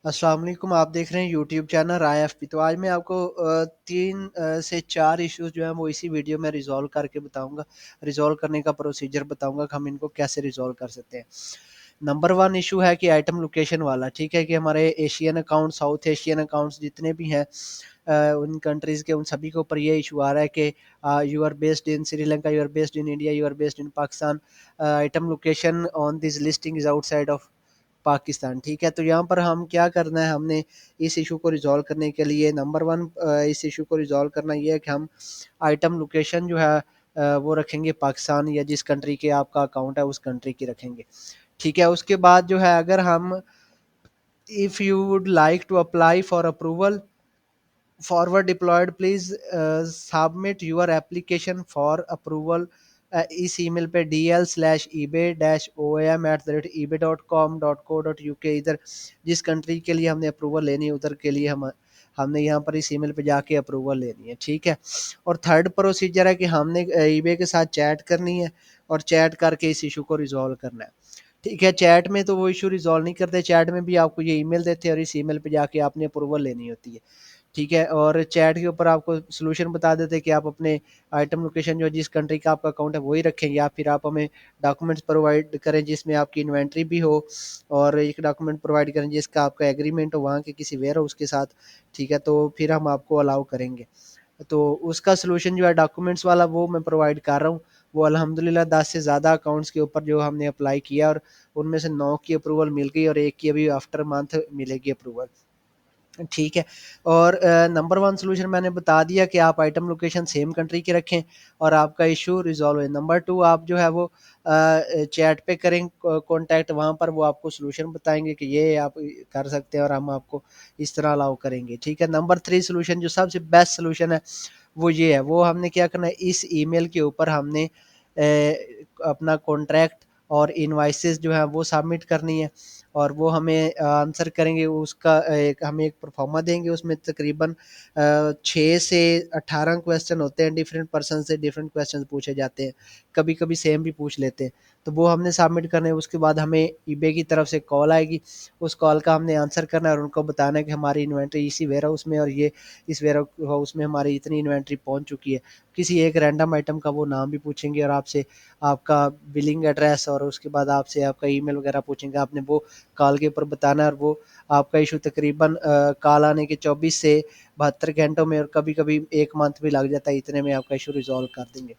अस्सलाम वालेकुम। आप देख रहे हैं यूट्यूब चैनल IFP। तो आज मैं आपको 3 से 4 इश्यूज़ जो हैं वो इसी वीडियो में रिज़ॉल्व करके बताऊँगा। रिज़ॉल्व करने का प्रोसीजर बताऊँगा कि हम इनको कैसे रिज़ॉल्व कर सकते हैं। नंबर 1 इश्यू है कि आइटम लोकेशन वाला, ठीक है? कि हमारे Asian account, south Asian accounts जितने भी हैं उन कंट्रीज़ के उन सभी के ऊपर ये इश्यू आ रहा है कि you are based in Sri Lanka, you are based in India, you are based in Pakistan, item location on this listing is outside of Pakistan, ठीक है? तो यहाँ पर हम क्या करना है, हमने इस इशू को रिज़ॉल्व करने के लिए नंबर 1 इस इशू को रिज़ॉल्व करना ये है कि हम आइटम लोकेशन जो है वो रखेंगे पाकिस्तान या जिस कंट्री के आपका अकाउंट है उस कंट्री की रखेंगे, ठीक है? उसके बाद जो है अगर हम if you would like to apply for approval forward deployed please submit your application for approval इस ईमेल पे dl/ebe-oam@ebe.com.co.uk। इधर जिस कंट्री के लिए हमने अप्रूवल लेनी है उधर के लिए हम हमने यहाँ पर इस ईमेल पे जाके अप्रूवल लेनी है, ठीक है? और थर्ड प्रोसीजर है कि हमने ईबे के साथ चैट करनी है और चैट करके इस इशू को रिजॉल्व करना है, ठीक है? चैट में तो वो इशू रिजॉल्व नहीं करते, चैट में भी आपको ये ईमेल देते हैं और इस ईमेल पे जाके आपने अप्रूवल लेनी होती है, ठीक है? और चैट के ऊपर आपको सॉल्यूशन बता देते हैं कि आप अपने आइटम लोकेशन जो जिस कंट्री का आपका अकाउंट है वही रखें या फिर आप हमें डॉक्यूमेंट्स प्रोवाइड करें जिसमें आपकी इन्वेंट्री भी हो और एक डॉक्यूमेंट प्रोवाइड करें जिसका आपका एग्रीमेंट हो वहाँ के किसी वेयर हाउस के साथ, ठीक है? तो फिर हम आपको अलाउ करेंगे। तो उसका सॉल्यूशन जो है डॉक्यूमेंट्स वाला वो मैं प्रोवाइड कर रहा हूँ। वो अल्हम्दुलिल्लाह 10 से ज़्यादा अकाउंट्स के ऊपर जो हमने अप्लाई किया और उनमें से 9 की अप्रूवल मिल गई और 1 की अभी आफ्टर मंथ मिलेगी अप्रूवल। ठीक है। और नंबर 1 सॉल्यूशन मैंने बता दिया कि आप आइटम लोकेशन सेम कंट्री की रखें और आपका इश्यू रिज़ॉल्व है। नंबर 2 आप जो है वो चैट पे करें कॉन्टैक्ट, वहाँ पर वो आपको सॉल्यूशन बताएँगे कि ये आप कर सकते हैं और हम आपको इस तरह अलाउ करेंगे, ठीक है? नंबर 3 सॉल्यूशन जो सबसे बेस्ट सॉल्यूशन है, वो ये है, वो हमने क्या करना है इस ईमेल के ऊपर हमने अपना कॉन्ट्रैक्ट और इनवॉइसेस जो है वो सबमिट करनी है और वो हमें आंसर करेंगे उसका एक हमें एक प्रोफार्मा देंगे उसमें तकरीबन 6 से 18 क्वेश्चन होते हैं, डिफरेंट पर्सन से डिफरेंट क्वेश्चन पूछे जाते हैं, कभी-कभी सेम भी पूछ लेते हैं। तो वो हमने सबमिट करने है, उसके बाद हमें ईबे की तरफ से कॉल आएगी, उस कॉल का हमने आंसर करना है और उनको बताना है कि हमारी इन्वेंटरी इसी वेयरहाउस में और ये इस वेयरहाउस में हमारी इतनी इन्वेंटरी पहुँच चुकी है। किसी एक रैंडम आइटम का वो नाम भी पूछेंगे और आपसे आपका बिलिंग एड्रेस और उसके बाद आपसे आपका ईमेल वगैरह पूछेंगे, आपने वो कॉल के ऊपर बताना है और वो आपका इशू तकरीबन कॉल आने के 24 से 72 घंटों में और कभी-कभी 1 मंथ भी लग जाता है, इतने में आपका इशू रिज़ॉल्व कर देंगे।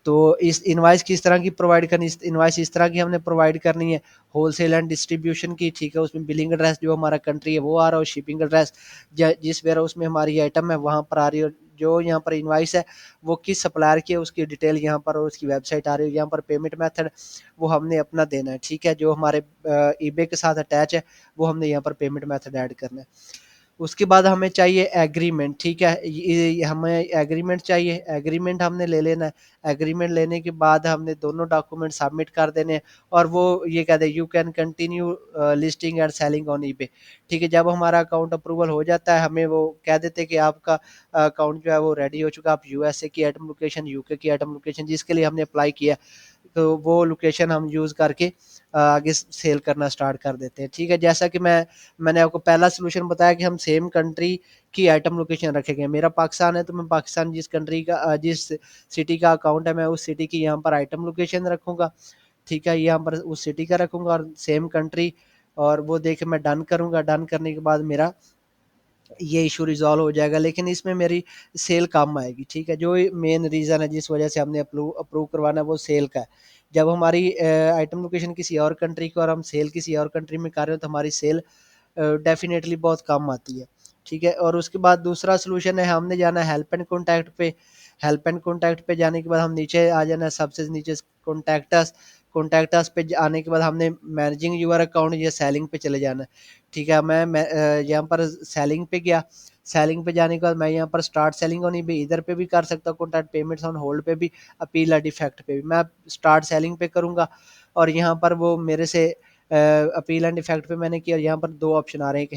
तो इस इनवॉइस किस तरह की प्रोवाइड करनी, इस इनवॉइस इस तरह की हमने प्रोवाइड करनी है होलसेल एंड डिस्ट्रीब्यूशन की, ठीक है? उसमें बिलिंग एड्रेस जो हमारा कंट्री है वो आ रहा है और शिपिंग एड्रेस जिस वेयरहाउस में हमारी आइटम है वहाँ पर आ रही है और जो यहाँ पर इनवॉइस है वो किस सप्लायर की है उसकी डिटेल यहाँ पर और उसकी वेबसाइट आ रही है। यहाँ पर पेमेंट मेथड वो हमने अपना देना है, ठीक है? जो हमारे ईबे के साथ अटैच है वो हमने यहाँ पर पेमेंट मेथड ऐड करना है। उसके बाद हमें चाहिए एग्रीमेंट, ठीक है? ये हमें एग्रीमेंट चाहिए, एग्रीमेंट हमने ले लेना है। एग्रीमेंट लेने के बाद हमने दोनों डॉक्यूमेंट सबमिट कर देने हैं और वो ये कहते हैं you can continue listing and selling on eBay, ठीक है? जब हमारा अकाउंट अप्रूवल हो जाता है हमें वो कह देते हैं कि आपका अकाउंट जो है वो रेडी हो चुका है, आप यूएसए की आइटम लोकेशन, यूके की आइटम लोकेशन जिसके लिए हमने अप्लाई किया तो वो लोकेशन हम यूज़ करके आगे सेल करना स्टार्ट कर देते हैं, ठीक है? जैसा कि मैंने आपको पहला सॉल्यूशन बताया कि हम सेम कंट्री की आइटम लोकेशन रखेंगे। मेरा पाकिस्तान है तो मैं पाकिस्तान जिस कंट्री का जिस सिटी का अकाउंट है मैं उस सिटी की यहाँ पर आइटम लोकेशन रखूँगा, ठीक है? यहाँ पर उस सिटी का रखूँगा और सेम कंट्री और वो देके मैं डन करूँगा। डन करने के बाद मेरा ये इशू रिज़ॉल्व हो जाएगा, लेकिन इसमें मेरी सेल कम आएगी, ठीक है? जो मेन रीज़न है जिस वजह से हमने अप्रूव करवाना है वो सेल का है। जब हमारी आइटम लोकेशन किसी और कंट्री की और हम सेल किसी और कंट्री में कर रहे हो तो हमारी सेल डेफ़िनेटली बहुत कम आती है, ठीक है? और उसके बाद दूसरा सॉल्यूशन है हमने जाना है हेल्प एंड कॉन्टैक्ट पे। हेल्प एंड कॉन्टैक्ट पे जाने के बाद हम नीचे आ जाना है, सबसे नीचे कॉन्टैक्ट अस। कॉन्टैक्ट अस पे आने के बाद हमने मैनेजिंग यूअर अकाउंट या सेलिंग पे चले जाना है, ठीक है? मैं यहाँ पर सेलिंग पे गया, सेलिंग पे जाने के बाद मैं यहाँ पर स्टार्ट सेलिंग ऑन ईबे इधर पे भी कर सकता हूँ, कॉन्टैक्ट पेमेंट्स ऑन होल्ड पे भी, अपील एट इफेक्ट पे भी। मैं स्टार्ट सेलिंग पे करूँगा और यहाँ पर वो मेरे से अपील एंड इफेक्ट पे मैंने किया और यहाँ पर 2 ऑप्शन आ रहे हैं, एक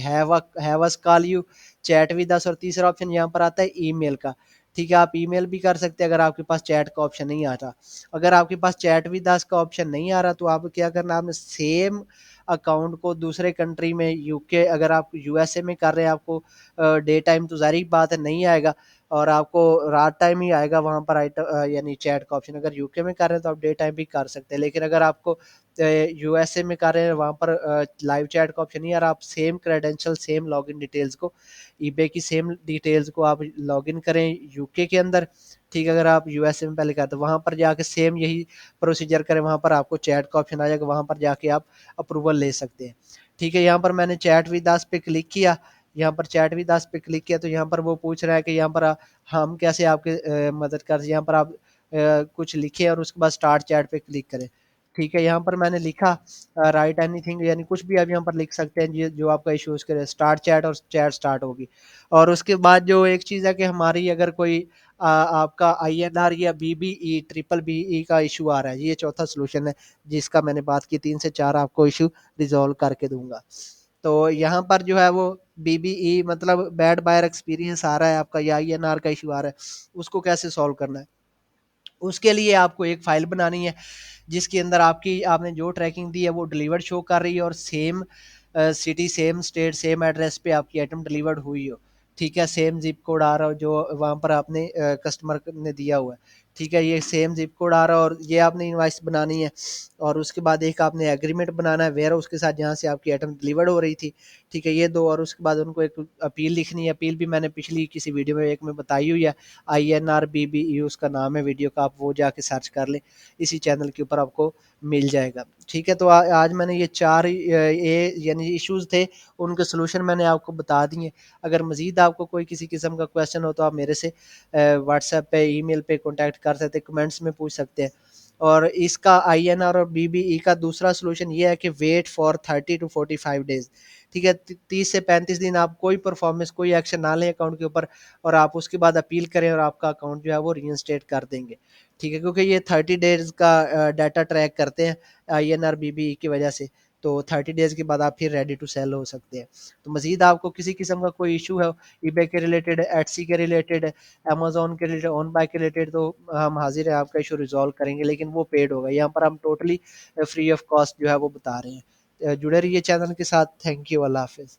have us call you, chat with us और तीसरा ऑप्शन यहाँ पर आता है ईमेल का, ठीक है, आप ईमेल भी कर सकते हैं अगर आपके पास चैट का ऑप्शन नहीं आ रहा। अगर आपके पास चैट विद अस का ऑप्शन नहीं आ रहा तो आप क्या करना, आपने सेम अकाउंट को दूसरे कंट्री में, यूके अगर आप यूएसए में कर रहे हैं, आपको डे टाइम तो ज़ाहिर बात है नहीं आएगा, और आपको रात टाइम ही आएगा वहाँ पर यानी चैट का ऑप्शन। अगर यूके में कर रहे हैं तो आप डे टाइम भी कर सकते हैं, लेकिन अगर आपको यूएसए में कर रहे हैं वहाँ पर लाइव चैट का ऑप्शन नहीं आ रहा, आप same credential, same login details को, ईबे की सेम डिटेल्स को आप लॉगिन करें यूके के अंदर। ठीक है, अगर आप यूएसए में पहले करते, वहाँ पर जाके सेम यही प्रोसीजर करें, वहाँ पर आपको चैट का ऑप्शन आ जाएगा, वहाँ पर जाके आप अप्रूवल ले सकते हैं। ठीक है, यहाँ पर मैंने चैट विद अस पे क्लिक किया, यहाँ पर चैट विद अस पे क्लिक किया तो यहाँ पर वो पूछ रहा है कि यहाँ पर हम कैसे आपके मदद कर, यहाँ पर आप कुछ लिखे और उसके बाद स्टार्ट चैट पे क्लिक करें। ठीक है, यहाँ पर मैंने लिखा राइट एनीथिंग, यानी कुछ भी आप यहाँ पर लिख सकते हैं जो आपका इशू, उसके स्टार्ट चैट, और चैट स्टार्ट होगी। और उसके बाद जो एक चीज़ है कि हमारी अगर कोई आपका आईएनआर या बीबीई ट्रिपल बीई का इशू आ रहा है, ये चौथा सोल्यूशन है जिसका मैंने बात की, 3 से 4 आपको इशू रिजॉल्व करके दूंगा। तो यहाँ पर जो है वो बीबीई मतलब बैड बायर एक्सपीरियंस आ रहा है आपका, या आईएनआर का इशू आ रहा है, उसको कैसे सॉल्व करना है। उसके लिए आपको एक फाइल बनानी है जिसके अंदर आपकी, आपने जो ट्रैकिंग दी है वो डिलीवर्ड शो कर रही है, और same city, same state, same address पे आपकी आइटम डिलीवर्ड हुई हो। ठीक है, सेम जिप कोड आ रहा हो जो वहाँ पर आपने कस्टमर ने दिया हुआ है। ठीक है, ये सेम जिप कोड आ रहा है, और ये आपने इनवाइस बनानी है, और उसके बाद एक आपने एग्रीमेंट बनाना है वेयर हाउस के साथ जहाँ से आपकी आइटम डिलीवर्ड हो रही थी। ठीक है, ये दो, और उसके बाद उनको एक अपील लिखनी है। अपील भी मैंने पिछली किसी वीडियो में एक में बताई हुई है, INRBBE उसका नाम है वीडियो का, आप वो जाके सर्च कर लें, इसी चैनल के ऊपर आपको मिल जाएगा। ठीक है, तो आज मैंने ये 4 ये यानी इश्यूज़ थे, उनके सॉल्यूशन मैंने आपको बता दिए। अगर मज़ीद आपको कोई किसी किस्म का क्वेश्चन हो तो आप मेरे से व्हाट्सएप पे, ईमेल पे कॉन्टैक्ट कर सकते हैं, कमेंट्स में पूछ सकते हैं। और इसका INR और BBE का दूसरा सॉल्यूशन ये है कि वेट फॉर 30 टू 45 डेज़। ठीक है, 30 से 35 दिन आप कोई परफॉर्मेंस, कोई एक्शन ना लें अकाउंट के ऊपर, और आप उसके बाद अपील करें और आपका अकाउंट जो है वो रीइंस्टेट कर देंगे। ठीक है, क्योंकि ये 30 डेज़ का डाटा ट्रैक करते हैं INR BBE की वजह से, तो 30 डेज़ के बाद आप फिर रेडी टू सेल हो सकते हैं। तो मज़ीद आपको किसी किस्म का कोई इशू है ईबे के रिलेटेड, एटसी के रिलेटेड, अमेज़न के रिलेटेड, ऑन बाय के रिलेटेड, तो हम हाज़िर हैं आपका इशू रिज़ॉल्व करेंगे, लेकिन वो पेड होगा। यहाँ पर हम टोटली फ्री ऑफ कॉस्ट जो है वो बता रहे हैं। जुड़े रहिए चैनल के साथ। Thank you. अल्लाह हाफ़िज़।